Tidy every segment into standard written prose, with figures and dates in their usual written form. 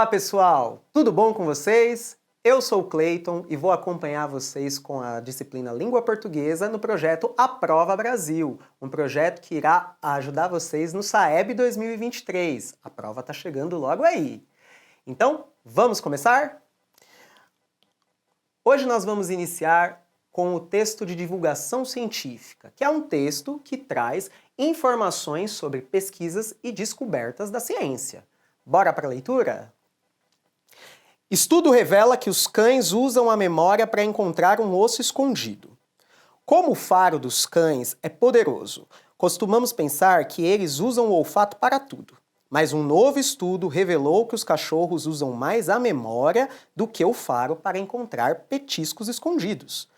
Olá pessoal, tudo bom com vocês? Eu sou o Cleiton e vou acompanhar vocês com a disciplina Língua Portuguesa no projeto A Prova Brasil, um projeto que irá ajudar vocês no SAEB 2023. A prova está chegando logo aí. Então, vamos começar? Hoje nós vamos iniciar com o texto de divulgação científica, que é um texto que traz informações sobre pesquisas e descobertas da ciência. Bora para a leitura? Estudo revela que os cães usam a memória para encontrar um osso escondido. Como o faro dos cães é poderoso, costumamos pensar que eles usam o olfato para tudo. Mas um novo estudo revelou que os cachorros usam mais a memória do que o faro para encontrar petiscos escondidos.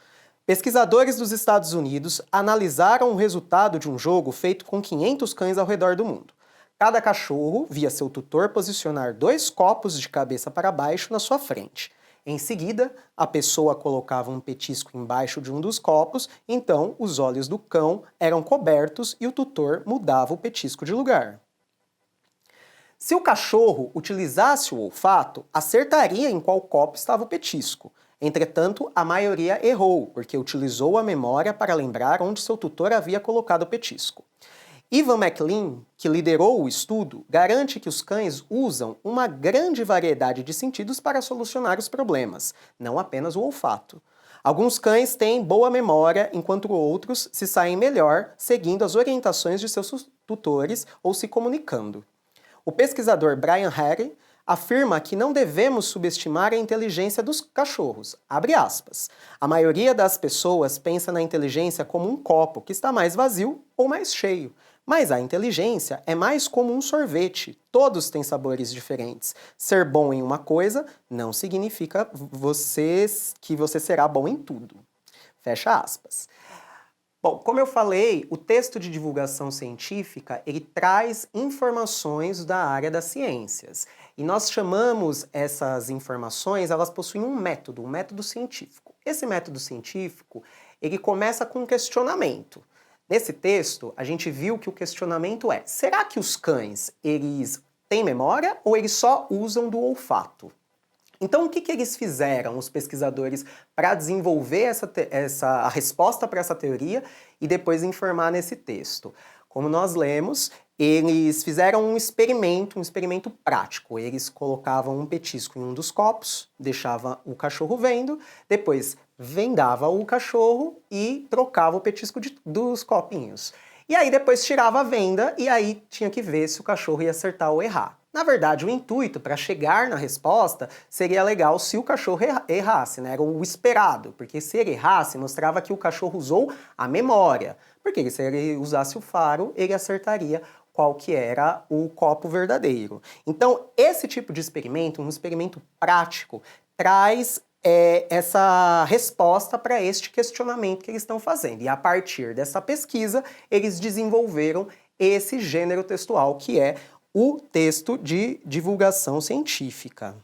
Pesquisadores dos Estados Unidos analisaram o resultado de um jogo feito com 500 cães ao redor do mundo. Cada cachorro via seu tutor posicionar 2 copos de cabeça para baixo na sua frente. Em seguida, a pessoa colocava um petisco embaixo de um dos copos, então os olhos do cão eram cobertos e o tutor mudava o petisco de lugar. Se o cachorro utilizasse o olfato, acertaria em qual copo estava o petisco. Entretanto, a maioria errou, porque utilizou a memória para lembrar onde seu tutor havia colocado o petisco. Ivan McLean, que liderou o estudo, garante que os cães usam uma grande variedade de sentidos para solucionar os problemas, não apenas o olfato. Alguns cães têm boa memória, enquanto outros se saem melhor seguindo as orientações de seus tutores ou se comunicando. O pesquisador Brian Harry afirma que não devemos subestimar a inteligência dos cachorros. Abre aspas. A maioria das pessoas pensa na inteligência como um copo que está mais vazio ou mais cheio. Mas a inteligência é mais como um sorvete. Todos têm sabores diferentes. Ser bom em uma coisa não significa que você será bom em tudo. Fecha aspas. Bom, como eu falei, o texto de divulgação científica, ele traz informações da área das ciências. E nós chamamos essas informações, elas possuem um método científico. Esse método científico, ele começa com um questionamento. Nesse texto, a gente viu que o questionamento é: será que os cães, eles têm memória ou eles só usam do olfato? Então, o que eles fizeram, os pesquisadores, para desenvolver a resposta para essa teoria e depois informar nesse texto? Como nós lemos, eles fizeram um experimento prático. Eles colocavam um petisco em um dos copos, deixava o cachorro vendo, depois vendava o cachorro e trocava o petisco dos copinhos. E aí depois tirava a venda e aí tinha que ver se o cachorro ia acertar ou errar. Na verdade, o intuito para chegar na resposta seria legal se o cachorro errasse, né? Era o esperado, porque se ele errasse, mostrava que o cachorro usou a memória. Porque se ele usasse o faro, ele acertaria qual que era o copo verdadeiro. Então, esse tipo de experimento, um experimento prático, traz essa resposta para este questionamento que eles estão fazendo. E a partir dessa pesquisa, eles desenvolveram esse gênero textual, que é o texto de divulgação científica.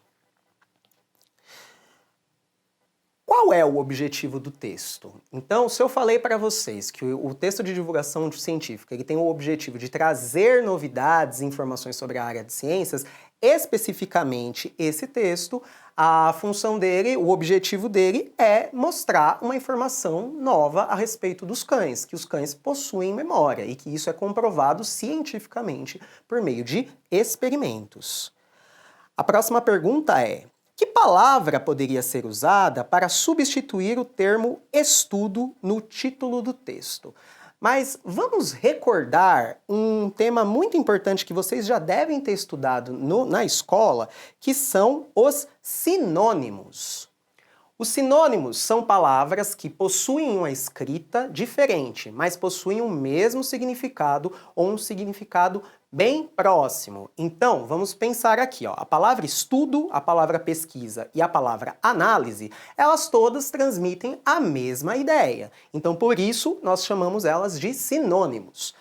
Qual é o objetivo do texto? Então, se eu falei para vocês que o texto de divulgação científica ele tem o objetivo de trazer novidades e informações sobre a área de ciências, especificamente esse texto, a função dele, o objetivo dele é mostrar uma informação nova a respeito dos cães, que os cães possuem memória e que isso é comprovado cientificamente por meio de experimentos. A próxima pergunta é: que palavra poderia ser usada para substituir o termo estudo no título do texto? Mas vamos recordar um tema muito importante que vocês já devem ter estudado na escola, que são os sinônimos. Os sinônimos são palavras que possuem uma escrita diferente, mas possuem o mesmo significado ou um significado bem próximo. Então, vamos pensar aqui, ó. A palavra estudo, a palavra pesquisa e a palavra análise, elas todas transmitem a mesma ideia. Então, por isso, nós chamamos elas de sinônimos.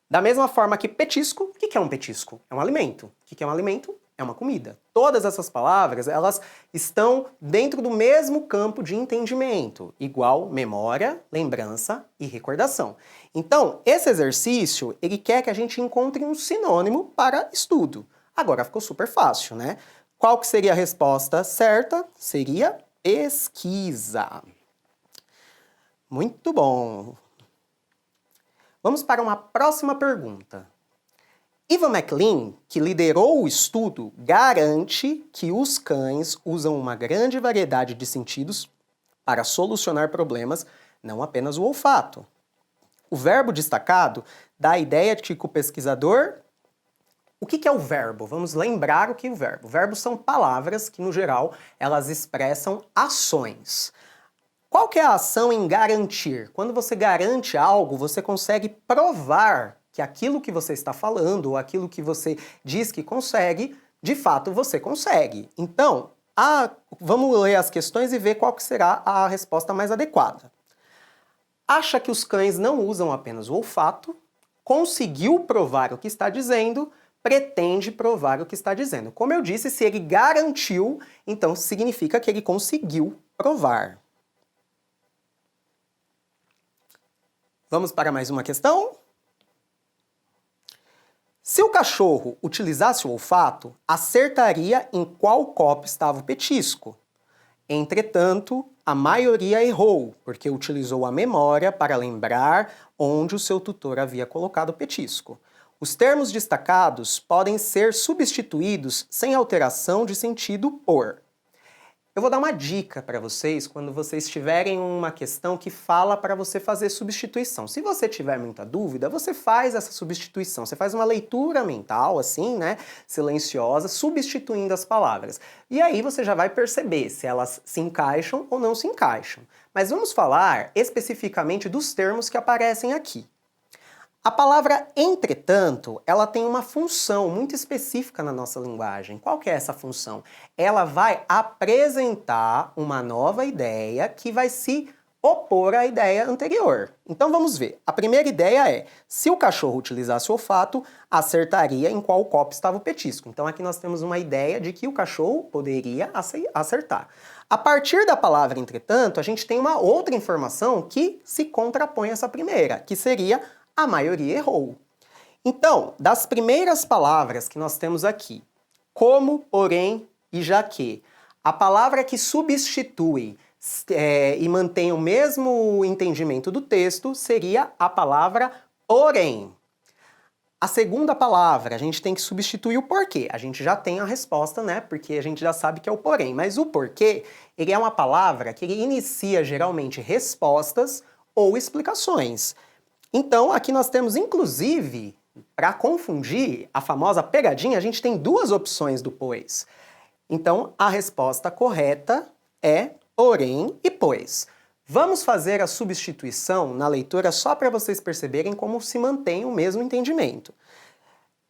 Da mesma forma que petisco, o que é um petisco? É um alimento. O que é um alimento? É uma comida. Todas essas palavras, elas estão dentro do mesmo campo de entendimento, igual memória, lembrança e recordação. Então, esse exercício, ele quer que a gente encontre um sinônimo para estudo. Agora ficou super fácil, né? Qual que seria a resposta certa? Seria pesquisa. Muito bom. Vamos para uma próxima pergunta. Ivan McLean, que liderou o estudo, garante que os cães usam uma grande variedade de sentidos para solucionar problemas, não apenas o olfato. O verbo destacado dá a ideia de que o pesquisador... O que é o verbo? Vamos lembrar o que é o verbo. Verbos são palavras que, no geral, elas expressam ações. Qual que é a ação em garantir? Quando você garante algo, você consegue provar que aquilo que você está falando, ou aquilo que você diz que consegue, de fato você consegue. Então, vamos ler as questões e ver qual que será a resposta mais adequada. Acha que os cães não usam apenas o olfato, conseguiu provar o que está dizendo, pretende provar o que está dizendo. Como eu disse, se ele garantiu, então significa que ele conseguiu provar. Vamos para mais uma questão? Se o cachorro utilizasse o olfato, acertaria em qual copo estava o petisco. Entretanto, a maioria errou, porque utilizou a memória para lembrar onde o seu tutor havia colocado o petisco. Os termos destacados podem ser substituídos sem alteração de sentido por. Eu vou dar uma dica para vocês quando vocês tiverem uma questão que fala para você fazer substituição. Se você tiver muita dúvida, você faz essa substituição. Você faz uma leitura mental, assim, né, silenciosa, substituindo as palavras. E aí você já vai perceber se elas se encaixam ou não se encaixam. Mas vamos falar especificamente dos termos que aparecem aqui. A palavra entretanto, ela tem uma função muito específica na nossa linguagem. Qual que é essa função? Ela vai apresentar uma nova ideia que vai se opor à ideia anterior. Então vamos ver. A primeira ideia é, se o cachorro utilizasse o olfato, acertaria em qual copo estava o petisco. Então aqui nós temos uma ideia de que o cachorro poderia acertar. A partir da palavra entretanto, a gente tem uma outra informação que se contrapõe a essa primeira, que seria a maioria errou. Então, das primeiras palavras que nós temos aqui, como, porém e já que, a palavra que substitui e mantém o mesmo entendimento do texto seria a palavra porém. A segunda palavra, a gente tem que substituir o porquê. A gente já tem a resposta, né? Porque a gente já sabe que é o porém. Mas o porquê, ele é uma palavra que ele inicia geralmente respostas ou explicações. Então, aqui nós temos, inclusive, para confundir a famosa pegadinha, a gente tem duas opções do pois. Então, a resposta correta é porém e pois. Vamos fazer a substituição na leitura só para vocês perceberem como se mantém o mesmo entendimento.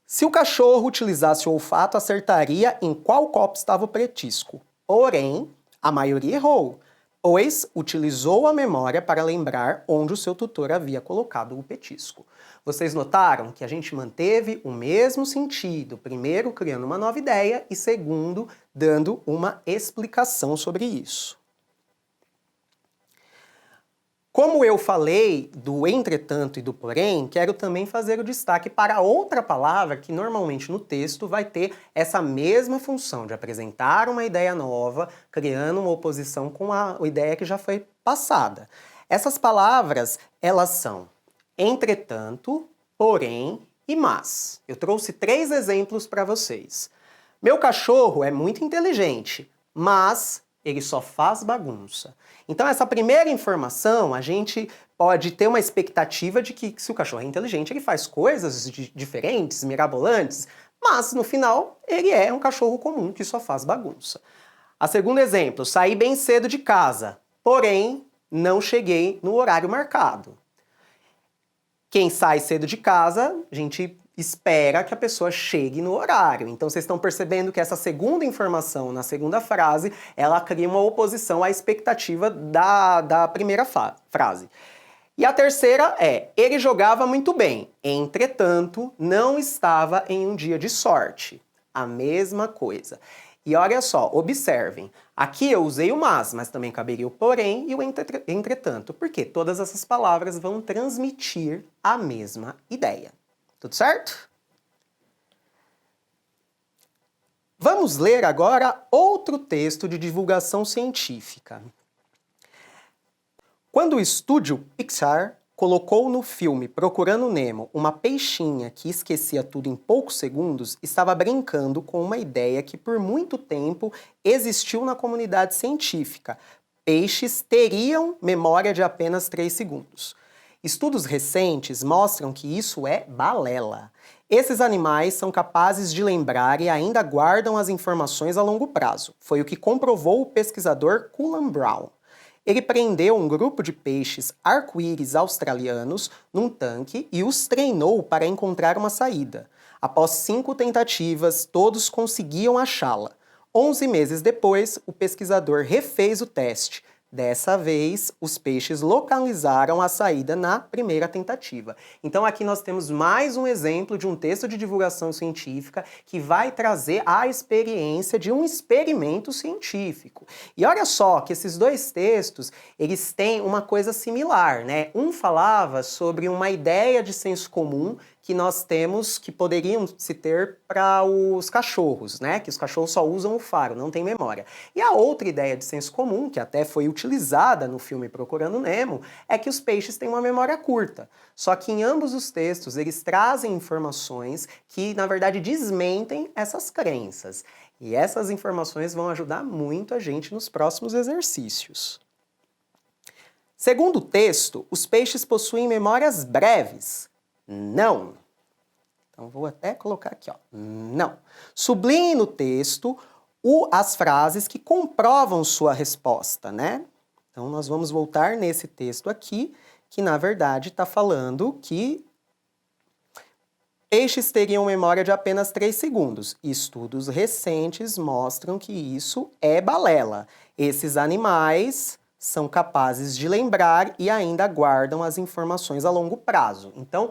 Se o cachorro utilizasse o olfato, acertaria em qual copo estava o petisco. Porém, a maioria errou, pois utilizou a memória para lembrar onde o seu tutor havia colocado o petisco. Vocês notaram que a gente manteve o mesmo sentido, primeiro criando uma nova ideia e segundo dando uma explicação sobre isso. Como eu falei do entretanto e do porém, quero também fazer o destaque para outra palavra que normalmente no texto vai ter essa mesma função de apresentar uma ideia nova, criando uma oposição com a ideia que já foi passada. Essas palavras, elas são entretanto, porém e mas. Eu trouxe 3 exemplos para vocês. Meu cachorro é muito inteligente, mas ele só faz bagunça. Então essa primeira informação, a gente pode ter uma expectativa de que se o cachorro é inteligente, ele faz coisas diferentes, mirabolantes, mas no final ele é um cachorro comum que só faz bagunça. A segundo exemplo, saí bem cedo de casa, porém não cheguei no horário marcado. Quem sai cedo de casa, a gente espera que a pessoa chegue no horário. Então vocês estão percebendo que essa segunda informação, na segunda frase, ela cria uma oposição à expectativa da primeira frase. E a terceira é, ele jogava muito bem, entretanto, não estava em um dia de sorte. A mesma coisa. E olha só, observem, aqui eu usei o mas também caberia o porém e o entretanto, porque todas essas palavras vão transmitir a mesma ideia. Tudo certo? Vamos ler agora outro texto de divulgação científica. Quando o estúdio Pixar colocou no filme Procurando Nemo uma peixinha que esquecia tudo em poucos segundos, estava brincando com uma ideia que por muito tempo existiu na comunidade científica. Peixes teriam memória de apenas 3 segundos. Estudos recentes mostram que isso é balela. Esses animais são capazes de lembrar e ainda guardam as informações a longo prazo. Foi o que comprovou o pesquisador Cullen Brown. Ele prendeu um grupo de peixes arco-íris australianos num tanque e os treinou para encontrar uma saída. Após 5 tentativas, todos conseguiam achá-la. 11 meses depois, o pesquisador refez o teste. Dessa vez, os peixes localizaram a saída na primeira tentativa. Então aqui nós temos mais um exemplo de um texto de divulgação científica que vai trazer a experiência de um experimento científico. E olha só que esses dois textos, eles têm uma coisa similar, né? Um falava sobre uma ideia de senso comum que nós temos, que poderiam se ter para os cachorros, né? Que os cachorros só usam o faro, não tem memória. E a outra ideia de senso comum, que até foi utilizada no filme Procurando Nemo, é que os peixes têm uma memória curta. Só que em ambos os textos eles trazem informações que, na verdade, desmentem essas crenças. E essas informações vão ajudar muito a gente nos próximos exercícios. Segundo o texto, os peixes possuem memórias breves. Não. Então vou até colocar aqui, ó. Não. Sublinhe no texto as frases que comprovam sua resposta, né? Então nós vamos voltar nesse texto aqui, que na verdade está falando que peixes teriam memória de apenas 3 segundos. Estudos recentes mostram que isso é balela. Esses animais são capazes de lembrar e ainda guardam as informações a longo prazo. Então,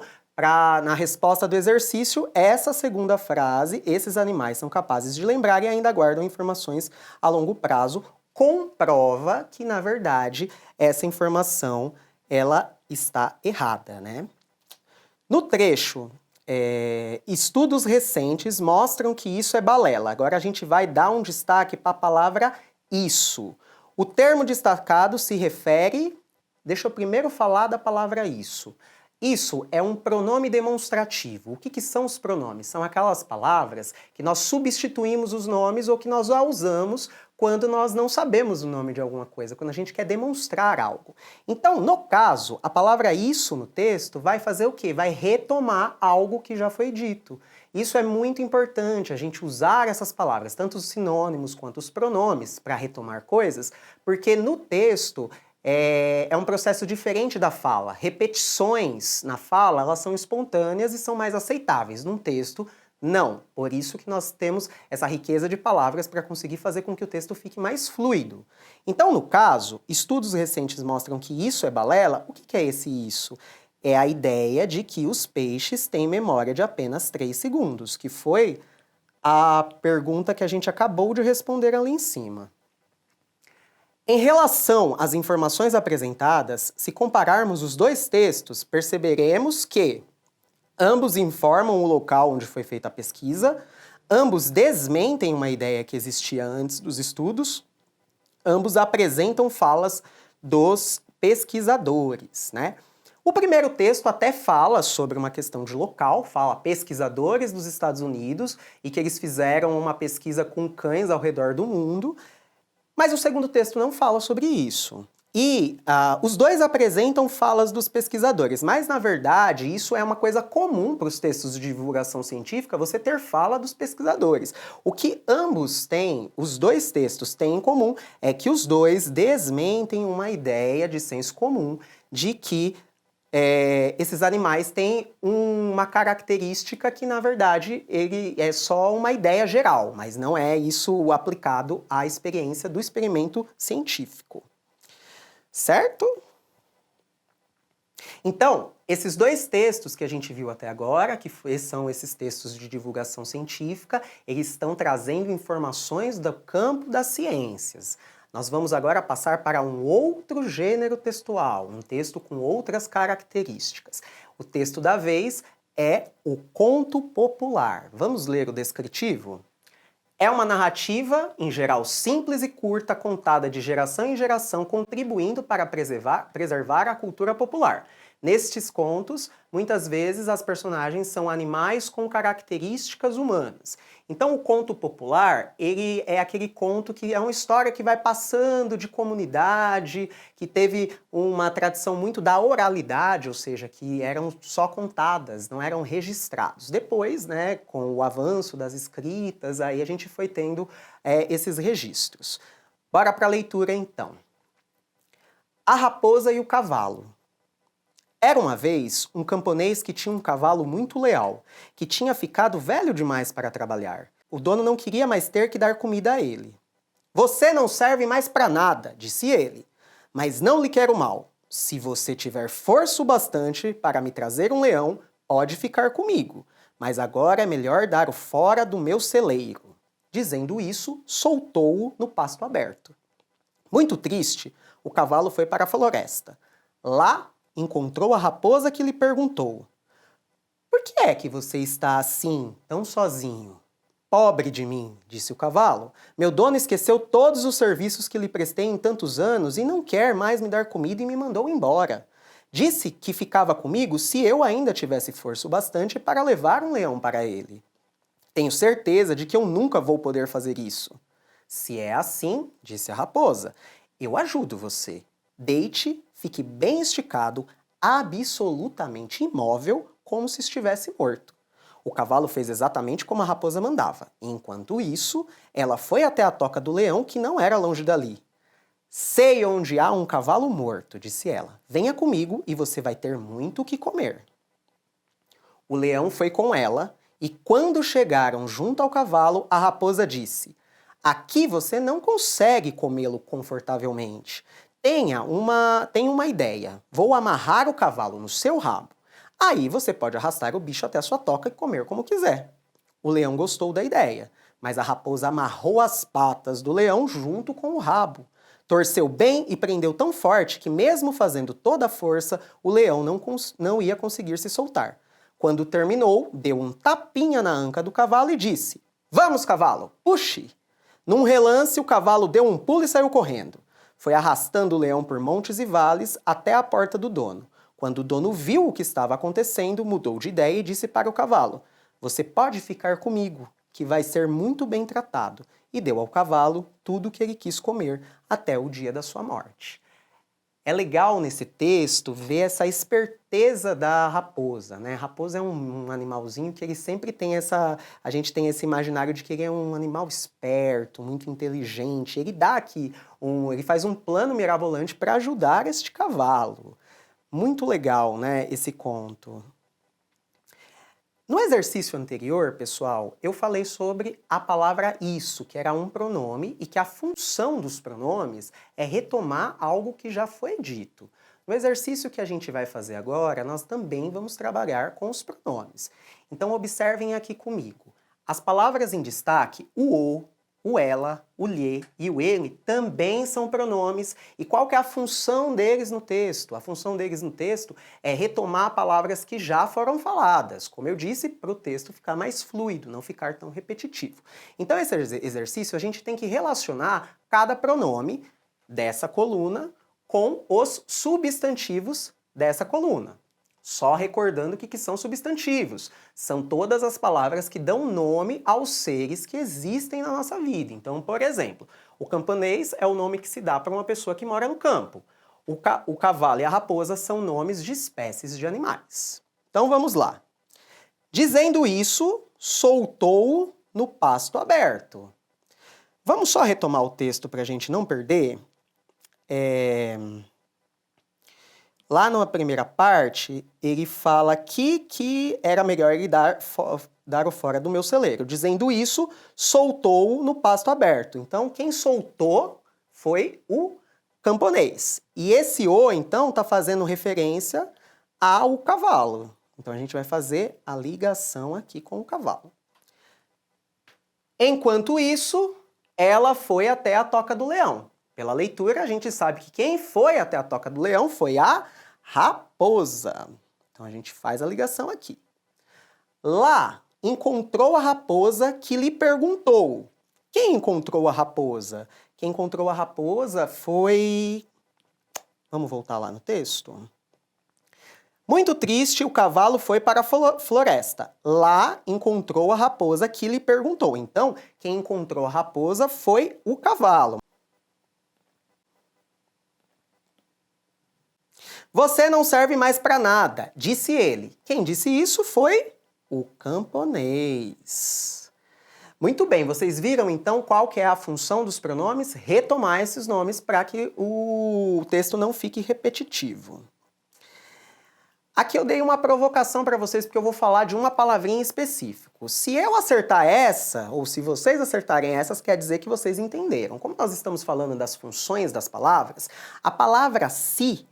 na resposta do exercício, essa segunda frase, esses animais são capazes de lembrar e ainda guardam informações a longo prazo, comprova que, na verdade, essa informação ela está errada, né? No trecho, estudos recentes mostram que isso é balela. Agora a gente vai dar um destaque para a palavra isso. O termo destacado se refere... Deixa eu primeiro falar da palavra isso. Isso é um pronome demonstrativo. O que são os pronomes? São aquelas palavras que nós substituímos os nomes ou que nós a usamos quando nós não sabemos o nome de alguma coisa, quando a gente quer demonstrar algo. Então, no caso, a palavra isso no texto vai fazer o quê? Vai retomar algo que já foi dito. Isso é muito importante, a gente usar essas palavras, tanto os sinônimos quanto os pronomes, para retomar coisas, porque no texto... É um processo diferente da fala. Repetições na fala, elas são espontâneas e são mais aceitáveis. Num texto, não. Por isso que nós temos essa riqueza de palavras para conseguir fazer com que o texto fique mais fluido. Então, no caso, estudos recentes mostram que isso é balela. O que é esse isso? É a ideia de que os peixes têm memória de apenas 3 segundos, que foi a pergunta que a gente acabou de responder ali em cima. Em relação às informações apresentadas, se compararmos os dois textos, perceberemos que ambos informam o local onde foi feita a pesquisa, ambos desmentem uma ideia que existia antes dos estudos, ambos apresentam falas dos pesquisadores, né? O primeiro texto até fala sobre uma questão de local, fala pesquisadores dos Estados Unidos e que eles fizeram uma pesquisa com cães ao redor do mundo. Mas o segundo texto não fala sobre isso. E os dois apresentam falas dos pesquisadores, mas na verdade isso é uma coisa comum para os textos de divulgação científica, você ter fala dos pesquisadores. O que ambos têm, os dois textos têm em comum, é que os dois desmentem uma ideia de senso comum de que esses animais têm uma característica que, na verdade, ele é só uma ideia geral, mas não é isso aplicado à experiência do experimento científico. Certo? Então, esses dois textos que a gente viu até agora, que são esses textos de divulgação científica, eles estão trazendo informações do campo das ciências. Nós vamos agora passar para um outro gênero textual, um texto com outras características. O texto da vez é o conto popular. Vamos ler o descritivo? É uma narrativa, em geral simples e curta, contada de geração em geração, contribuindo para preservar a cultura popular. Nestes contos, muitas vezes as personagens são animais com características humanas. Então o conto popular, ele é aquele conto que é uma história que vai passando de comunidade, que teve uma tradição muito da oralidade, ou seja, que eram só contadas, não eram registrados. Depois, né, com o avanço das escritas, aí a gente foi tendo esses registros. Bora para a leitura então. A Raposa e o Cavalo. Era uma vez um camponês que tinha um cavalo muito leal, que tinha ficado velho demais para trabalhar. O dono não queria mais ter que dar comida a ele. "Você não serve mais para nada", disse ele, "mas não lhe quero mal. Se você tiver força o bastante para me trazer um leão, pode ficar comigo, mas agora é melhor dar-o fora do meu celeiro." Dizendo isso, soltou-o no pasto aberto. Muito triste, o cavalo foi para a floresta. Lá encontrou a raposa que lhe perguntou: "Por que é que você está assim, tão sozinho?" "Pobre de mim", disse o cavalo, "meu dono esqueceu todos os serviços que lhe prestei em tantos anos e não quer mais me dar comida e me mandou embora. Disse que ficava comigo se eu ainda tivesse força o bastante para levar um leão para ele. Tenho certeza de que eu nunca vou poder fazer isso." "Se é assim", disse a raposa, "eu ajudo você. Deite, fique bem esticado, absolutamente imóvel, como se estivesse morto." O cavalo fez exatamente como a raposa mandava. Enquanto isso, ela foi até a toca do leão, que não era longe dali. "Sei onde há um cavalo morto", disse ela. "Venha comigo e você vai ter muito o que comer." O leão foi com ela, e quando chegaram junto ao cavalo, a raposa disse: "Aqui você não consegue comê-lo confortavelmente. Tenha uma ideia. Vou amarrar o cavalo no seu rabo. Aí você pode arrastar o bicho até a sua toca e comer como quiser." O leão gostou da ideia, mas a raposa amarrou as patas do leão junto com o rabo. Torceu bem e prendeu tão forte que, mesmo fazendo toda a força, o leão não ia conseguir se soltar. Quando terminou, deu um tapinha na anca do cavalo e disse: "Vamos, cavalo, puxe!" Num relance, o cavalo deu um pulo e saiu correndo. Foi arrastando o leão por montes e vales até a porta do dono. Quando o dono viu o que estava acontecendo, mudou de ideia e disse para o cavalo: "Você pode ficar comigo, que vai ser muito bem tratado." E deu ao cavalo tudo o que ele quis comer até o dia da sua morte. É legal nesse texto ver essa esperteza da raposa, né? A raposa é um animalzinho que ele sempre tem a gente tem esse imaginário de que ele é um animal esperto, muito inteligente. Ele dá aqui ele faz um plano mirabolante para ajudar este cavalo. Muito legal, né, esse conto. No exercício anterior, pessoal, eu falei sobre a palavra isso, que era um pronome e que a função dos pronomes é retomar algo que já foi dito. No exercício que a gente vai fazer agora, nós também vamos trabalhar com os pronomes. Então observem aqui comigo. As palavras em destaque, o ela, o lhe e o ele também são pronomes. E qual que é a função deles no texto? A função deles no texto é retomar palavras que já foram faladas, como eu disse, para o texto ficar mais fluido, não ficar tão repetitivo. Então esse exercício a gente tem que relacionar cada pronome dessa coluna com os substantivos dessa coluna. Só recordando o que são substantivos. São todas as palavras que dão nome aos seres que existem na nossa vida. Então, por exemplo, o camponês é o nome que se dá para uma pessoa que mora no campo. O cavalo e a raposa são nomes de espécies de animais. Então vamos lá. Dizendo isso, soltou-o no pasto aberto. Vamos só retomar o texto para a gente não perder? Lá na primeira parte, ele fala aqui que era melhor ele dar-o fora do meu celeiro. Dizendo isso, soltou-o no pasto aberto. Então, quem soltou foi o camponês. E esse "o", então, está fazendo referência ao cavalo. Então, a gente vai fazer a ligação aqui com o cavalo. Enquanto isso, ela foi até a toca do leão. Pela leitura, a gente sabe que quem foi até a toca do leão foi a raposa. Então a gente faz a ligação aqui. Lá encontrou a raposa que lhe perguntou: Quem encontrou a raposa? Quem encontrou a raposa foi... Vamos voltar lá no texto? Muito triste, o cavalo foi para a floresta. Lá encontrou a raposa que lhe perguntou. Então, quem encontrou a raposa foi o cavalo. Você não serve mais para nada, disse ele. Quem disse isso foi o camponês. Muito bem, vocês viram então qual que é a função dos pronomes? Retomar esses nomes para que o texto não fique repetitivo. Aqui eu dei uma provocação para vocês porque eu vou falar de uma palavrinha em específico. Se eu acertar essa, ou se vocês acertarem essas, quer dizer que vocês entenderam. Como nós estamos falando das funções das palavras, a palavra se,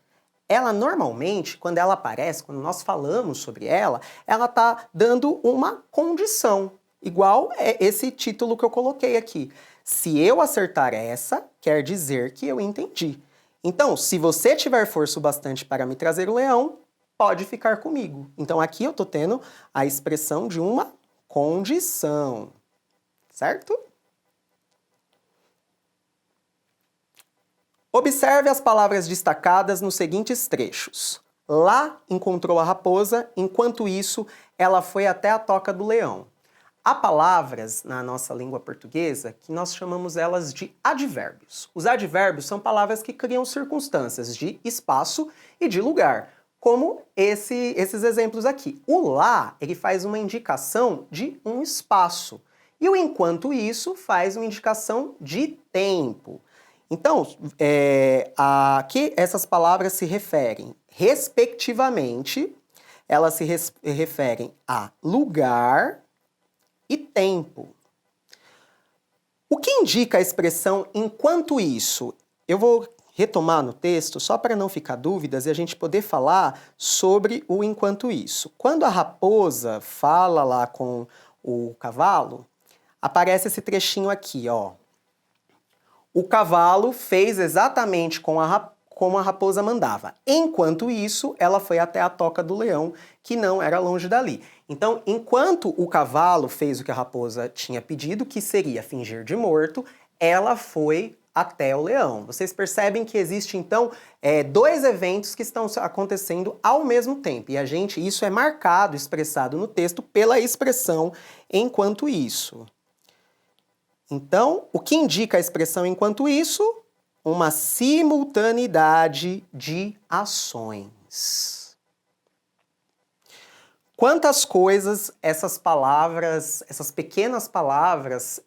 ela normalmente, quando ela aparece, quando nós falamos sobre ela está dando uma condição. Igual é esse título que eu coloquei aqui. Se eu acertar essa, quer dizer que eu entendi. Então, se você tiver força o bastante para me trazer o leão, pode ficar comigo. Então, aqui eu estou tendo a expressão de uma condição. Certo? Observe as palavras destacadas nos seguintes trechos. Lá encontrou a raposa, enquanto isso, ela foi até a toca do leão. Há palavras na nossa língua portuguesa que nós chamamos elas de advérbios. Os advérbios são palavras que criam circunstâncias de espaço e de lugar, como esses exemplos aqui. O lá, ele faz uma indicação de um espaço, e o enquanto isso faz uma indicação de tempo. Então, a que essas palavras se referem? Respectivamente, elas se referem a lugar e tempo. O que indica a expressão enquanto isso? Eu vou retomar no texto só para não ficar dúvidas e a gente poder falar sobre o enquanto isso. Quando a raposa fala lá com o cavalo, aparece esse trechinho aqui, ó. O cavalo fez exatamente como a raposa mandava. Enquanto isso, ela foi até a toca do leão, que não era longe dali. Então, enquanto o cavalo fez o que a raposa tinha pedido, que seria fingir de morto, ela foi até o leão. Vocês percebem que existe, então, dois eventos que estão acontecendo ao mesmo tempo. E isso é marcado, expressado no texto, pela expressão enquanto isso. Então, o que indica a expressão enquanto isso? Uma simultaneidade de ações. Quantas coisas essas palavras, essas pequenas palavras,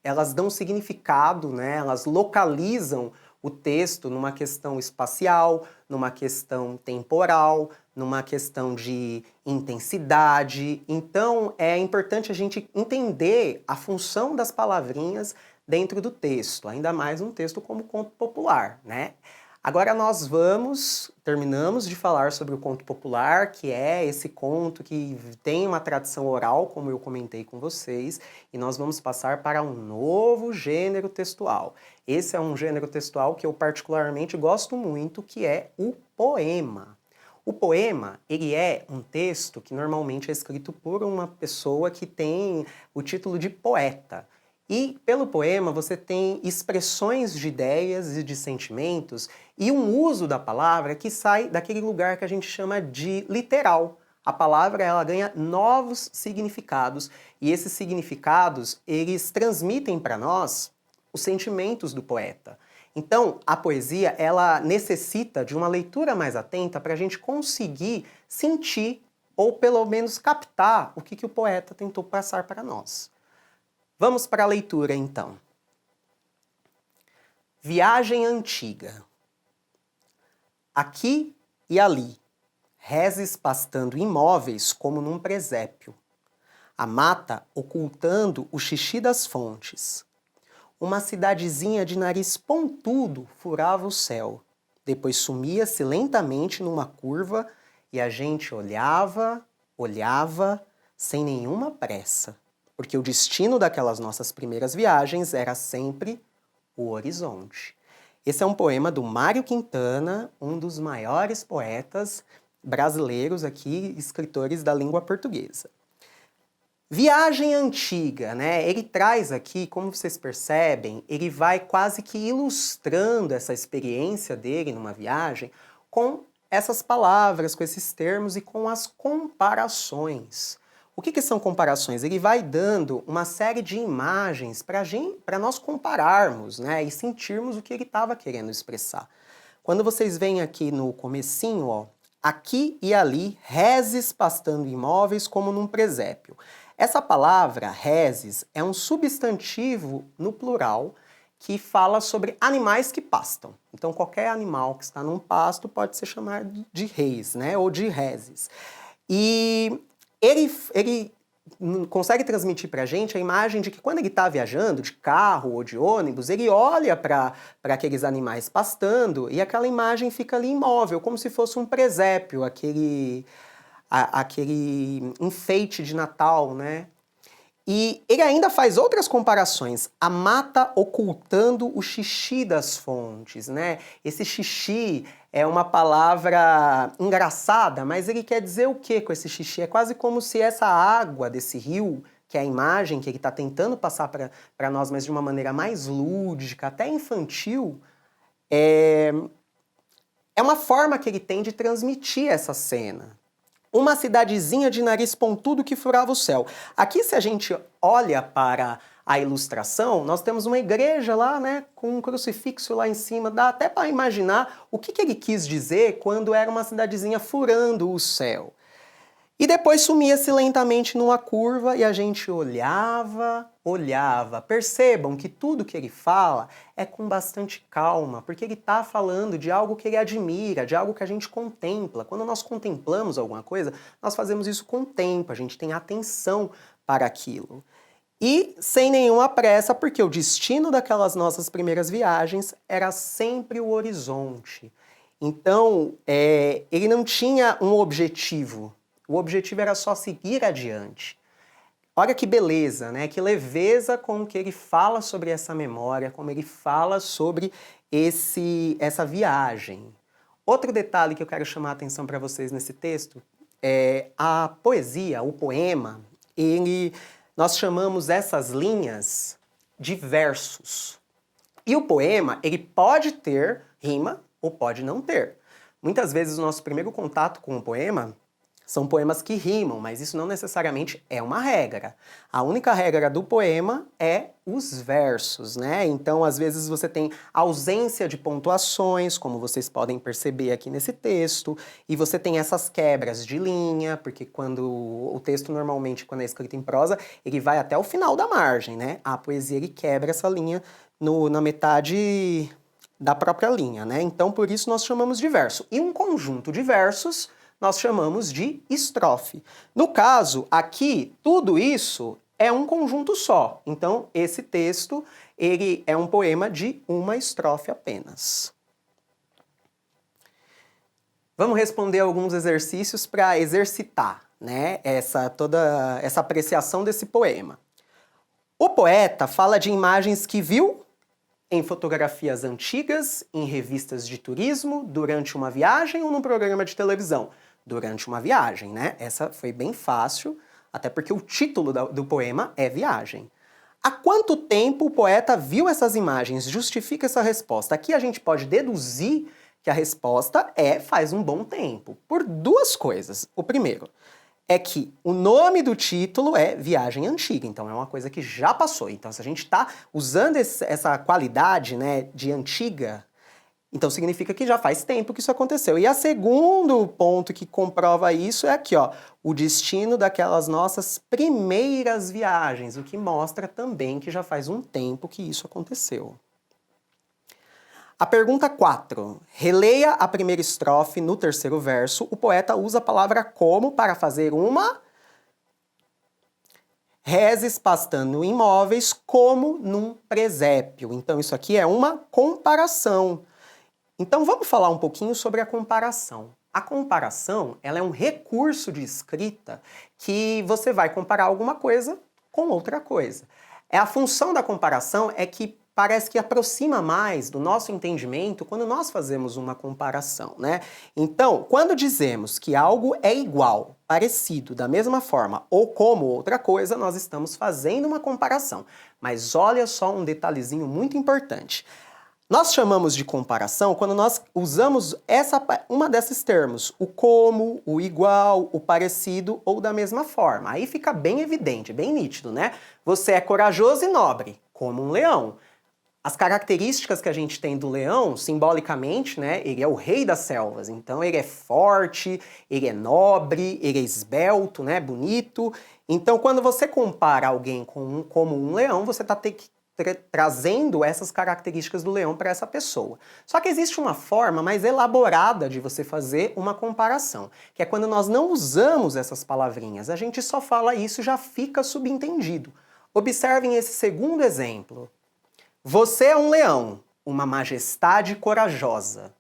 elas dão significado, né? Elas localizam o texto numa questão espacial, numa questão temporal, numa questão de intensidade. Então, é importante a gente entender a função das palavrinhas dentro do texto, ainda mais um texto como conto popular, né? Agora nós terminamos de falar sobre o conto popular, que é esse conto que tem uma tradição oral, como eu comentei com vocês, e nós vamos passar para um novo gênero textual. Esse é um gênero textual que eu particularmente gosto muito, que é o poema. O poema, ele é um texto que normalmente é escrito por uma pessoa que tem o título de poeta. E pelo poema você tem expressões de ideias e de sentimentos e um uso da palavra que sai daquele lugar que a gente chama de literal. A palavra ela ganha novos significados e esses significados eles transmitem para nós os sentimentos do poeta. Então, a poesia ela necessita de uma leitura mais atenta para a gente conseguir sentir ou pelo menos captar o que o poeta tentou passar para nós. Vamos para a leitura, então. Viagem antiga. Aqui e ali, reses pastando imóveis como num presépio. A mata ocultando o xixi das fontes. Uma cidadezinha de nariz pontudo furava o céu. Depois sumia-se lentamente numa curva e a gente olhava, sem nenhuma pressa. Porque o destino daquelas nossas primeiras viagens era sempre o horizonte. Esse é um poema do Mário Quintana, um dos maiores poetas brasileiros aqui, escritores da língua portuguesa. Viagem antiga, né? Ele traz aqui, como vocês percebem, ele vai quase que ilustrando essa experiência dele numa viagem com essas palavras, com esses termos e com as comparações. O que são comparações? Ele vai dando uma série de imagens para nós compararmos, né? E sentirmos o que ele estava querendo expressar. Quando vocês veem aqui no comecinho, ó, aqui e ali, reses pastando imóveis como num presépio. Essa palavra, reses, é um substantivo no plural que fala sobre animais que pastam. Então, qualquer animal que está num pasto pode ser chamado de reis, né? Ou de reses. E ele consegue transmitir para a gente a imagem de que quando ele está viajando de carro ou de ônibus, ele olha para aqueles animais pastando e aquela imagem fica ali imóvel, como se fosse um presépio, aquele enfeite de Natal, né? E ele ainda faz outras comparações. A mata ocultando o xixi das fontes, né? Esse xixi é uma palavra engraçada, mas ele quer dizer o que com esse xixi? É quase como se essa água desse rio, que é a imagem que ele está tentando passar para nós, mas de uma maneira mais lúdica, até infantil, é uma forma que ele tem de transmitir essa cena. Uma cidadezinha de nariz pontudo que furava o céu. Aqui, se a gente olha para a ilustração, nós temos uma igreja lá, né, com um crucifixo lá em cima. Dá até para imaginar o que ele quis dizer quando era uma cidadezinha furando o céu. E depois sumia-se lentamente numa curva e a gente olhava. Percebam que tudo que ele fala é com bastante calma, porque ele está falando de algo que ele admira, de algo que a gente contempla. Quando nós contemplamos alguma coisa, nós fazemos isso com tempo, a gente tem atenção para aquilo. E sem nenhuma pressa, porque o destino daquelas nossas primeiras viagens era sempre o horizonte. Então, ele não tinha um objetivo. O objetivo era só seguir adiante. Olha que beleza, né? Que leveza com que ele fala sobre essa memória, como ele fala sobre essa viagem. Outro detalhe que eu quero chamar a atenção para vocês nesse texto é a poesia, o poema, nós chamamos essas linhas de versos. E o poema, ele pode ter rima ou pode não ter. Muitas vezes o nosso primeiro contato com o poema são poemas que rimam, mas isso não necessariamente é uma regra. A única regra do poema é os versos, né? Então, às vezes você tem ausência de pontuações, como vocês podem perceber aqui nesse texto, e você tem essas quebras de linha, porque quando o texto normalmente, quando é escrito em prosa, ele vai até o final da margem, né? A poesia, ele quebra essa linha na metade da própria linha, né? Então, por isso nós chamamos de verso. E um conjunto de versos nós chamamos de estrofe. No caso, aqui, tudo isso é um conjunto só. Então, esse texto, ele é um poema de uma estrofe apenas. Vamos responder alguns exercícios para exercitar, né, toda essa apreciação desse poema. O poeta fala de imagens que viu em fotografias antigas, em revistas de turismo, durante uma viagem ou num programa de televisão. Durante uma viagem, né? Essa foi bem fácil, até porque o título do poema é Viagem. Há quanto tempo o poeta viu essas imagens? Justifica essa resposta. Aqui a gente pode deduzir que a resposta é faz um bom tempo, por duas coisas. O primeiro é que o nome do título é Viagem Antiga, então é uma coisa que já passou. Então, se a gente está usando essa qualidade, né, de antiga, então significa que já faz tempo que isso aconteceu. E o segundo ponto que comprova isso é aqui, ó, o destino daquelas nossas primeiras viagens, o que mostra também que já faz um tempo que isso aconteceu. A pergunta 4. Releia a primeira estrofe no terceiro verso. O poeta usa a palavra como para fazer uma reses pastando imóveis como num presépio. Então isso aqui é uma comparação. Então vamos falar um pouquinho sobre a comparação. A comparação, ela é um recurso de escrita que você vai comparar alguma coisa com outra coisa. A função da comparação é que parece que aproxima mais do nosso entendimento quando nós fazemos uma comparação, né? Então, quando dizemos que algo é igual, parecido, da mesma forma ou como outra coisa, nós estamos fazendo uma comparação. Mas olha só um detalhezinho muito importante. Nós chamamos de comparação quando nós usamos uma desses termos, o como, o igual, o parecido ou da mesma forma. Aí fica bem evidente, bem nítido, né? Você é corajoso e nobre, como um leão. As características que a gente tem do leão, simbolicamente, né, ele é o rei das selvas. Então ele é forte, ele é nobre, ele é esbelto, né, bonito. Então quando você compara alguém como um leão, você está trazendo essas características do leão para essa pessoa. Só que existe uma forma mais elaborada de você fazer uma comparação, que é quando nós não usamos essas palavrinhas, a gente só fala isso e já fica subentendido. Observem esse segundo exemplo. Você é um leão, uma majestade corajosa.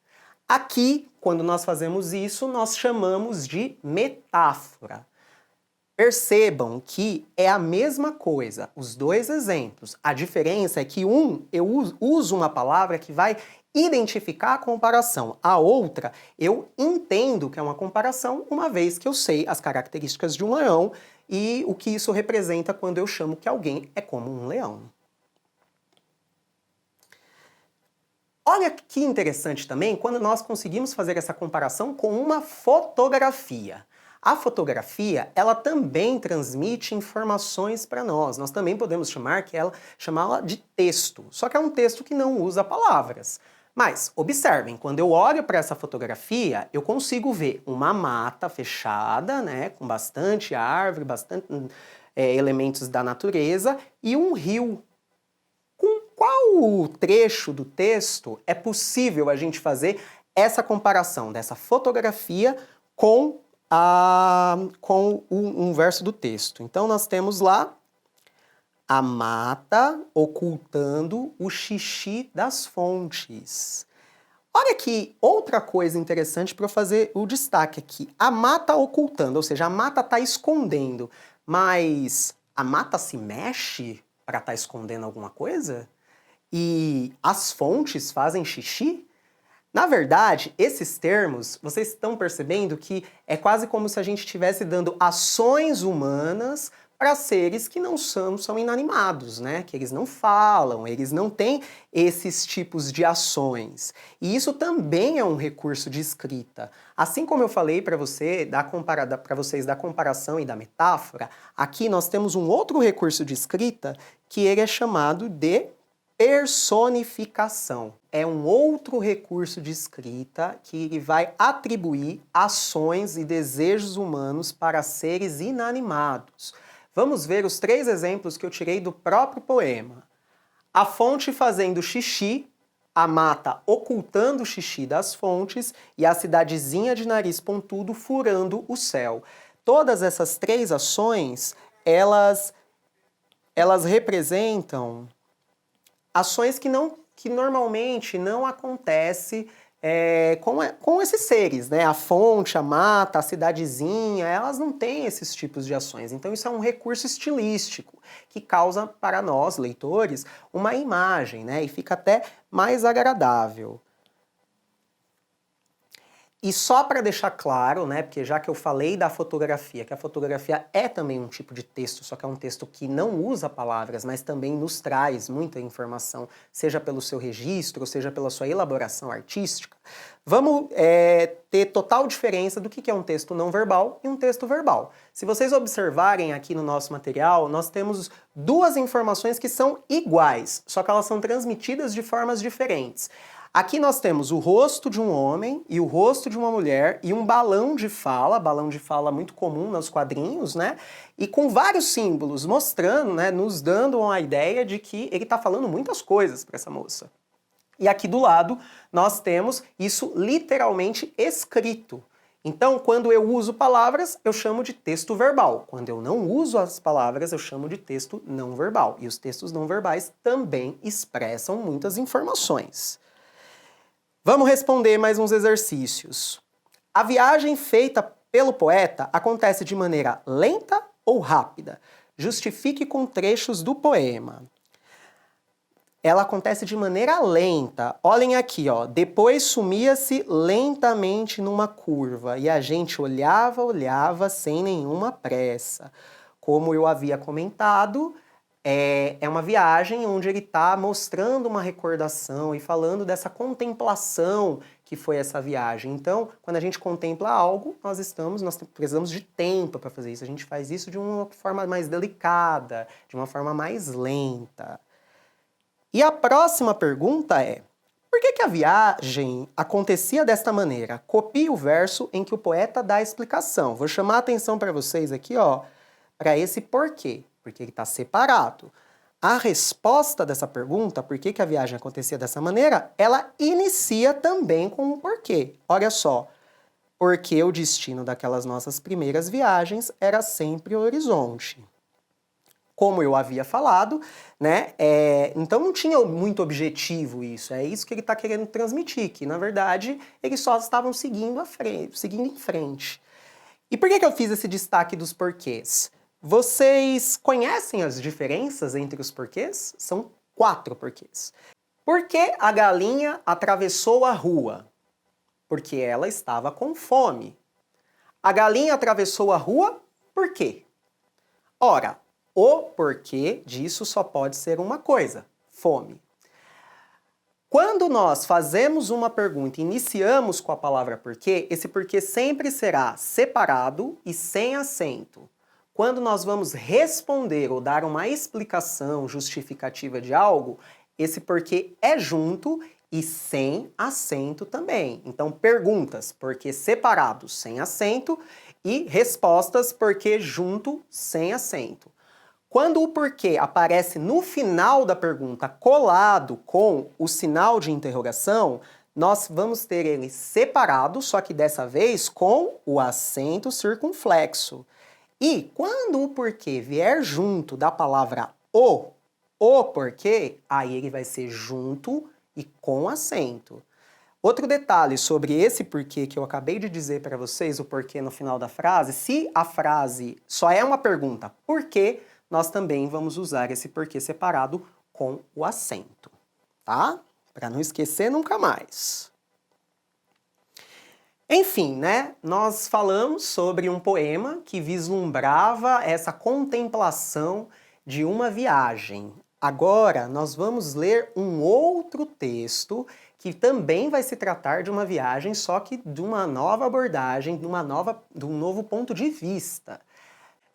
Aqui, quando nós fazemos isso, nós chamamos de metáfora. Percebam que é a mesma coisa, os dois exemplos. A diferença é que eu uso uma palavra que vai identificar a comparação. A outra, eu entendo que é uma comparação, uma vez que eu sei as características de um leão e o que isso representa quando eu chamo que alguém é como um leão. Olha que interessante também quando nós conseguimos fazer essa comparação com uma fotografia. A fotografia, ela também transmite informações para nós. Nós também podemos chamá-la de texto. Só que é um texto que não usa palavras. Mas, observem, quando eu olho para essa fotografia, eu consigo ver uma mata fechada, né, com bastante árvore, bastante elementos da natureza, e um rio. Com qual trecho do texto é possível a gente fazer essa comparação dessa fotografia com um verso do texto? Então nós temos lá a mata ocultando o xixi das fontes. Olha que outra coisa interessante para eu fazer o destaque aqui. A mata ocultando, ou seja, a mata está escondendo, mas a mata se mexe para estar escondendo alguma coisa? E as fontes fazem xixi? Na verdade, esses termos, vocês estão percebendo que é quase como se a gente estivesse dando ações humanas para seres que não são inanimados, né? Que eles não falam, eles não têm esses tipos de ações. E isso também é um recurso de escrita. Assim como eu falei para vocês da comparação e da metáfora, aqui nós temos um outro recurso de escrita que ele é chamado de personificação. É um outro recurso de escrita que ele vai atribuir ações e desejos humanos para seres inanimados. Vamos ver os 3 exemplos que eu tirei do próprio poema. A fonte fazendo xixi, a mata ocultando o xixi das fontes e a cidadezinha de nariz pontudo furando o céu. Todas essas 3 ações, elas representam ações que normalmente não acontecem com esses seres, né? A fonte, a mata, a cidadezinha, elas não têm esses tipos de ações. Então isso é um recurso estilístico que causa para nós, leitores, uma imagem, né? E fica até mais agradável. E só para deixar claro, né, porque já que eu falei da fotografia, que a fotografia é também um tipo de texto, só que é um texto que não usa palavras, mas também nos traz muita informação, seja pelo seu registro, ou seja pela sua elaboração artística, vamos ter total diferença do que é um texto não verbal e um texto verbal. Se vocês observarem aqui no nosso material, nós temos 2 informações que são iguais, só que elas são transmitidas de formas diferentes. Aqui nós temos o rosto de um homem e o rosto de uma mulher e um balão de fala muito comum nos quadrinhos, né? E com vários símbolos mostrando, né, nos dando uma ideia de que ele está falando muitas coisas para essa moça. E aqui do lado nós temos isso literalmente escrito. Então, quando eu uso palavras, eu chamo de texto verbal. Quando eu não uso as palavras, eu chamo de texto não verbal. E os textos não verbais também expressam muitas informações. Vamos responder mais uns exercícios. A viagem feita pelo poeta acontece de maneira lenta ou rápida? Justifique com trechos do poema. ela acontece de maneira lenta. Olhem aqui, ó. Depois sumia-se lentamente numa curva e a gente olhava sem nenhuma pressa. Como eu havia comentado, é uma viagem onde ele está mostrando uma recordação e falando dessa contemplação que foi essa viagem. Então, quando a gente contempla algo, nós precisamos de tempo para fazer isso. A gente faz isso de uma forma mais delicada, de uma forma mais lenta. E a próxima pergunta é: por que a viagem acontecia desta maneira? Copie o verso em que o poeta dá a explicação. Vou chamar a atenção para vocês aqui, ó, para esse porquê, porque ele está separado. A resposta dessa pergunta, por que a viagem acontecia dessa maneira, ela inicia também com um porquê. Olha só, porque o destino daquelas nossas primeiras viagens era sempre o horizonte. Como eu havia falado, né? Então não tinha muito objetivo isso. É isso que ele está querendo transmitir, que na verdade eles só estavam seguindo em frente. E por que eu fiz esse destaque dos porquês? Vocês conhecem as diferenças entre os porquês? São 4 porquês. Por que a galinha atravessou a rua? Porque ela estava com fome. A galinha atravessou a rua por quê? Ora, o porquê disso só pode ser uma coisa: fome. Quando nós fazemos uma pergunta e iniciamos com a palavra porquê, esse porquê sempre será separado e sem acento. Quando nós vamos responder ou dar uma explicação justificativa de algo, esse porquê é junto e sem acento também. Então, perguntas, porquê separado, sem acento, e respostas, porquê junto, sem acento. Quando o porquê aparece no final da pergunta colado com o sinal de interrogação, nós vamos ter ele separado, só que dessa vez com o acento circunflexo. E quando o porquê vier junto da palavra o porquê, aí ele vai ser junto e com acento. Outro detalhe sobre esse porquê que eu acabei de dizer para vocês, o porquê no final da frase, se a frase só é uma pergunta por quê, nós também vamos usar esse porquê separado com o acento, tá? Para não esquecer nunca mais. Enfim, né? Nós falamos sobre um poema que vislumbrava essa contemplação de uma viagem. Agora, nós vamos ler um outro texto que também vai se tratar de uma viagem, só que de uma nova abordagem, de um novo ponto de vista.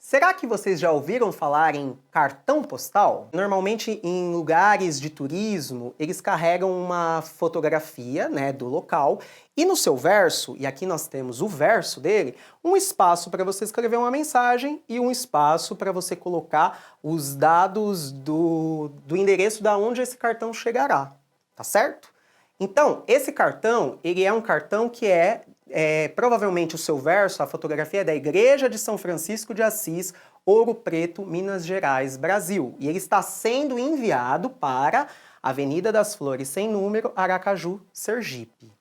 Será que vocês já ouviram falar em cartão postal? Normalmente em lugares de turismo, eles carregam uma fotografia, né, do local e no seu verso, e aqui nós temos o verso dele, um espaço para você escrever uma mensagem e um espaço para você colocar os dados do endereço da onde esse cartão chegará, tá certo? Então, esse cartão, ele é um cartão que provavelmente o seu verso, a fotografia é da Igreja de São Francisco de Assis, Ouro Preto, Minas Gerais, Brasil. E ele está sendo enviado para Avenida das Flores Sem Número, Aracaju, Sergipe.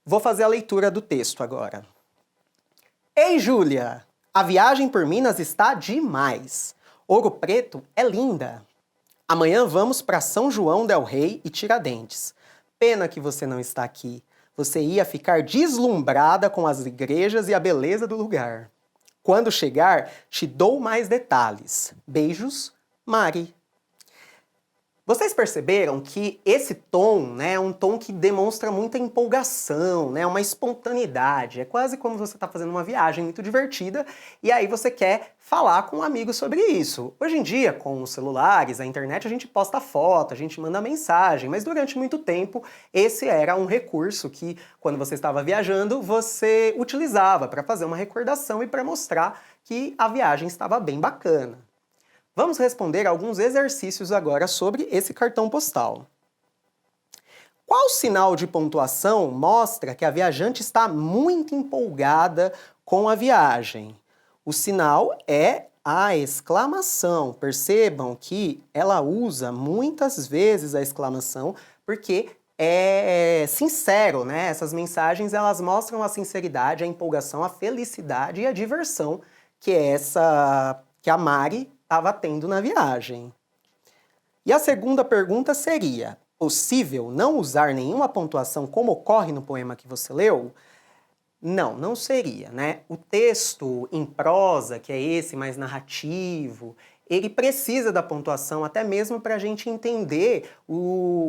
Vou fazer a leitura do texto agora. Ei, Júlia! A viagem por Minas está demais. Ouro Preto é linda. Amanhã vamos para São João del Rei e Tiradentes. Pena que você não está aqui. Você ia ficar deslumbrada com as igrejas e a beleza do lugar. Quando chegar, te dou mais detalhes. Beijos, Mari. Vocês perceberam que esse tom, né, é um tom que demonstra muita empolgação, né, uma espontaneidade. É quase como você está fazendo uma viagem muito divertida e aí você quer falar com um amigo sobre isso. Hoje em dia, com os celulares, a internet, a gente posta foto, a gente manda mensagem, mas durante muito tempo esse era um recurso que, quando você estava viajando, você utilizava para fazer uma recordação e para mostrar que a viagem estava bem bacana. Vamos responder alguns exercícios agora sobre esse cartão postal. Qual sinal de pontuação mostra que a viajante está muito empolgada com a viagem? O sinal é a exclamação. Percebam que ela usa muitas vezes a exclamação porque é sincero, né? Essas mensagens elas mostram a sinceridade, a empolgação, a felicidade e a diversão que a Mari estava tendo na viagem. E a segunda pergunta seria: possível não usar nenhuma pontuação como ocorre no poema que você leu? Não, não seria, né? O texto em prosa, que é esse mais narrativo, ele precisa da pontuação até mesmo para a gente entender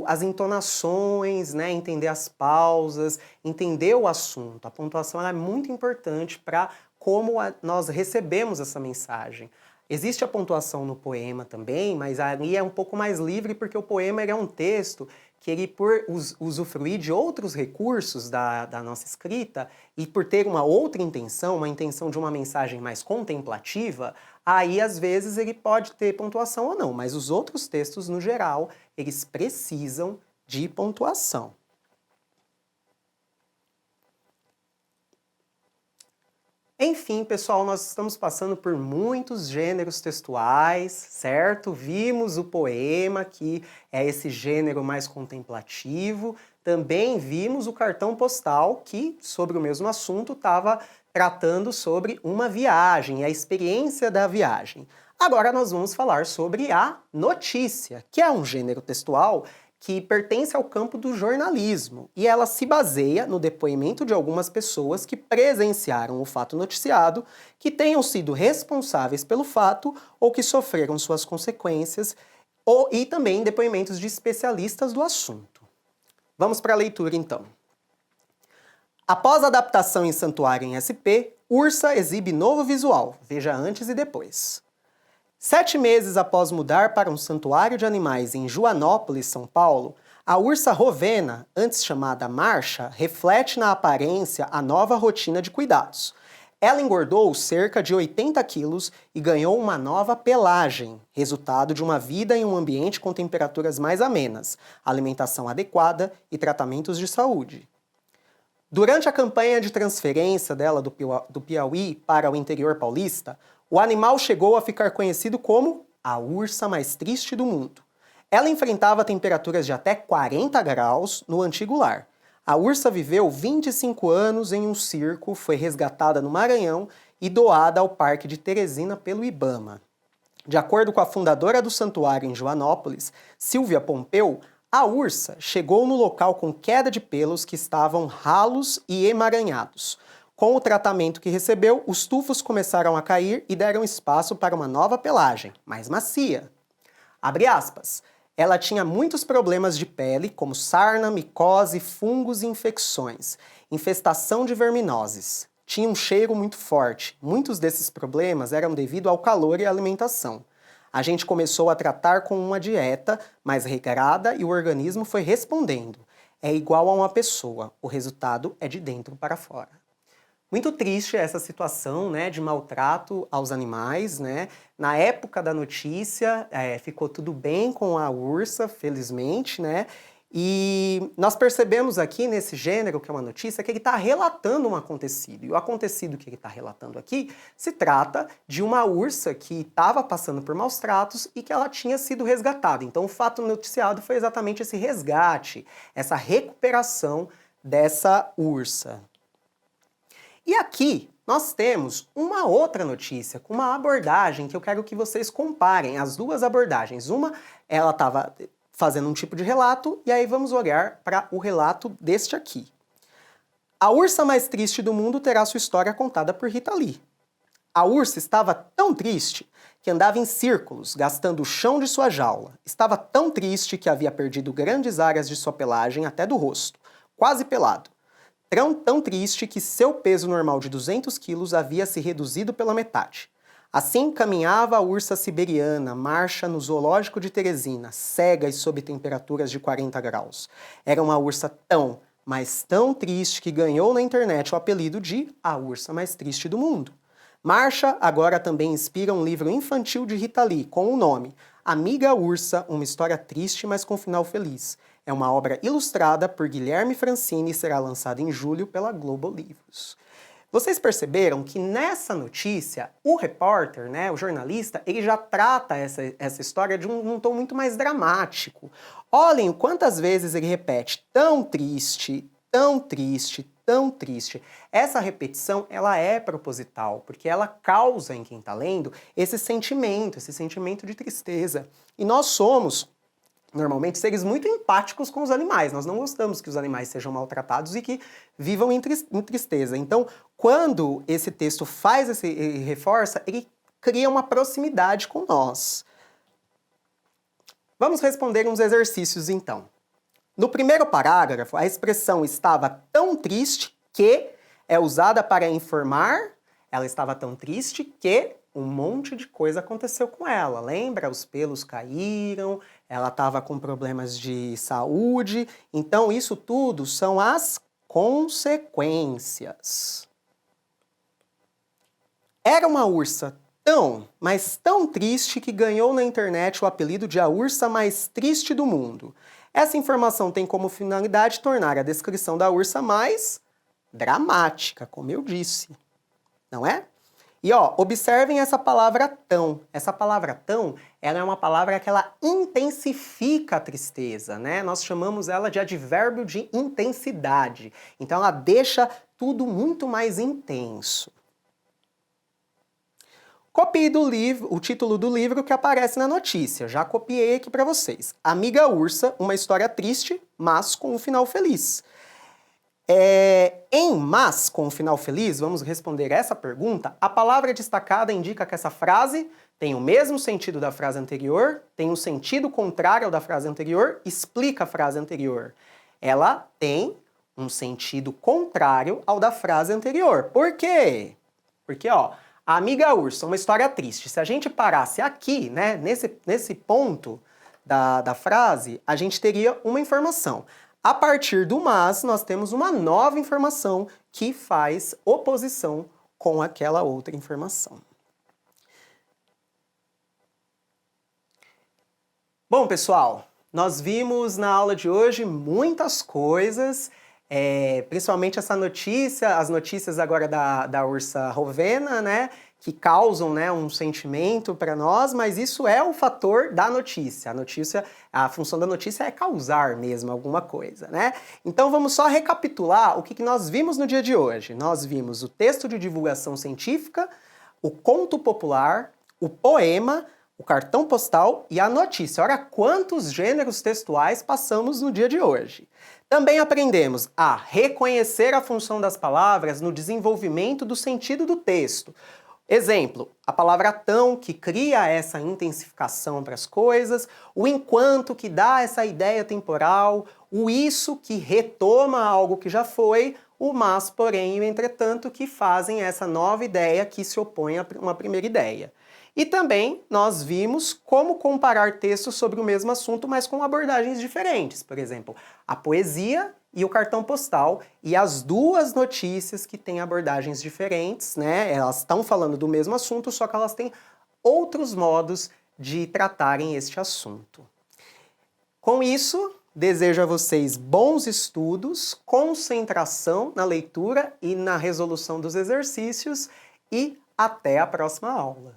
as entonações, né? Entender as pausas, entender o assunto. A pontuação ela é muito importante para como nós recebemos essa mensagem. Existe a pontuação no poema também, mas ali é um pouco mais livre porque o poema é um texto que ele, por usufruir de outros recursos da nossa escrita e por ter uma outra intenção, uma intenção de uma mensagem mais contemplativa, aí às vezes ele pode ter pontuação ou não, mas os outros textos, no geral, eles precisam de pontuação. Enfim, pessoal, nós estamos passando por muitos gêneros textuais, certo? Vimos o poema, que é esse gênero mais contemplativo. Também vimos o cartão postal, que, sobre o mesmo assunto, estava tratando sobre uma viagem e a experiência da viagem. Agora nós vamos falar sobre a notícia, que é um gênero textual que pertence ao campo do jornalismo, e ela se baseia no depoimento de algumas pessoas que presenciaram o fato noticiado, que tenham sido responsáveis pelo fato ou que sofreram suas consequências, e também depoimentos de especialistas do assunto. Vamos para a leitura então. Após a adaptação em Santuário em SP, Ursa exibe novo visual, veja antes e depois. 7 meses após mudar para um santuário de animais em Joanópolis, São Paulo, a ursa Rovena, antes chamada Marcha, reflete na aparência a nova rotina de cuidados. Ela engordou cerca de 80 quilos e ganhou uma nova pelagem, resultado de uma vida em um ambiente com temperaturas mais amenas, alimentação adequada e tratamentos de saúde. Durante a campanha de transferência dela do Piauí para o interior paulista, o animal chegou a ficar conhecido como a ursa mais triste do mundo. Ela enfrentava temperaturas de até 40 graus no antigo lar. A ursa viveu 25 anos em um circo, foi resgatada no Maranhão e doada ao Parque de Teresina pelo Ibama. De acordo com a fundadora do santuário em Joanópolis, Silvia Pompeu, a ursa chegou no local com queda de pelos que estavam ralos e emaranhados. Com o tratamento que recebeu, os tufos começaram a cair e deram espaço para uma nova pelagem, mais macia. Abre aspas. Ela tinha muitos problemas de pele, como sarna, micose, fungos e infecções, infestação de verminoses. Tinha um cheiro muito forte. Muitos desses problemas eram devido ao calor e à alimentação. A gente começou a tratar com uma dieta mais regrada e o organismo foi respondendo. É igual a uma pessoa, o resultado é de dentro para fora. Muito triste essa situação, né, de maltrato aos animais, né? Na época da notícia, ficou tudo bem com a ursa, felizmente, né? E nós percebemos aqui nesse gênero, que é uma notícia, que ele está relatando um acontecido. E o acontecido que ele está relatando aqui se trata de uma ursa que estava passando por maus tratos e que ela tinha sido resgatada. Então o fato noticiado foi exatamente esse resgate, essa recuperação dessa ursa. E aqui nós temos uma outra notícia com uma abordagem que eu quero que vocês comparem, as duas abordagens. Uma, ela estava fazendo um tipo de relato, e aí vamos olhar para o relato deste aqui. A ursa mais triste do mundo terá sua história contada por Rita Lee. A ursa estava tão triste que andava em círculos, gastando o chão de sua jaula. Estava tão triste que havia perdido grandes áreas de sua pelagem até do rosto, quase pelado. Tão triste que seu peso normal de 200 quilos havia se reduzido pela metade. Assim caminhava a ursa siberiana, Marcha, no zoológico de Teresina, cega e sob temperaturas de 40 graus. Era uma ursa tão, mas tão triste que ganhou na internet o apelido de a ursa mais triste do mundo. Marcha agora também inspira um livro infantil de Rita Lee, com o nome Amiga Ursa, uma história triste, mas com final feliz. É uma obra ilustrada por Guilherme Francini e será lançada em julho pela Globo Livros. Vocês perceberam que nessa notícia, o repórter, né, o jornalista, ele já trata essa história de um tom muito mais dramático. Olhem quantas vezes ele repete tão triste, tão triste, tão triste. Essa repetição, ela é proposital, porque ela causa em quem está lendo esse sentimento de tristeza. E nós somos normalmente seres muito empáticos com os animais. Nós não gostamos que os animais sejam maltratados e que vivam em tristeza. Então, quando esse texto reforça, ele cria uma proximidade com nós. Vamos responder uns exercícios, então. No primeiro parágrafo, a expressão estava tão triste que é usada para informar, ela estava tão triste que um monte de coisa aconteceu com ela. Lembra? Os pelos caíram, ela estava com problemas de saúde. Então, isso tudo são as consequências. Era uma ursa tão, mas tão triste que ganhou na internet o apelido de a ursa mais triste do mundo. Essa informação tem como finalidade tornar a descrição da ursa mais dramática, como eu disse. Não é? E ó, observem essa palavra tão. Essa palavra tão, ela é uma palavra que ela intensifica a tristeza, né? Nós chamamos ela de advérbio de intensidade. Então ela deixa tudo muito mais intenso. Copie do livro, o título do livro que aparece na notícia. Já copiei aqui para vocês. Amiga Ursa, uma história triste, mas com um final feliz. Em mas com um final feliz, vamos responder essa pergunta. A palavra destacada indica que essa frase tem o mesmo sentido da frase anterior, tem um sentido contrário ao da frase anterior, explica a frase anterior. Ela tem um sentido contrário ao da frase anterior. Por quê? Porque, ó, a amiga ursa, uma história triste. Se a gente parasse aqui, né, nesse ponto da frase, a gente teria uma informação. A partir do mas, nós temos uma nova informação que faz oposição com aquela outra informação. Bom, pessoal, nós vimos na aula de hoje muitas coisas, principalmente essa notícia, as notícias agora da ursa Rowena, né, que causam, né, um sentimento para nós, mas isso é o fator da notícia. A função da notícia é causar mesmo alguma coisa, né? Então vamos só recapitular o que nós vimos no dia de hoje. Nós vimos o texto de divulgação científica, o conto popular, o poema, o cartão postal e a notícia. Olha quantos gêneros textuais passamos no dia de hoje. Também aprendemos a reconhecer a função das palavras no desenvolvimento do sentido do texto. Exemplo, a palavra tão, que cria essa intensificação para as coisas, o enquanto, que dá essa ideia temporal, o isso, que retoma algo que já foi, o mas, porém e o entretanto, que fazem essa nova ideia que se opõe a uma primeira ideia. E também nós vimos como comparar textos sobre o mesmo assunto, mas com abordagens diferentes. Por exemplo, a poesia e o cartão postal, e as duas notícias que têm abordagens diferentes, né? Elas estão falando do mesmo assunto, só que elas têm outros modos de tratarem este assunto. Com isso, desejo a vocês bons estudos, concentração na leitura e na resolução dos exercícios, e até a próxima aula.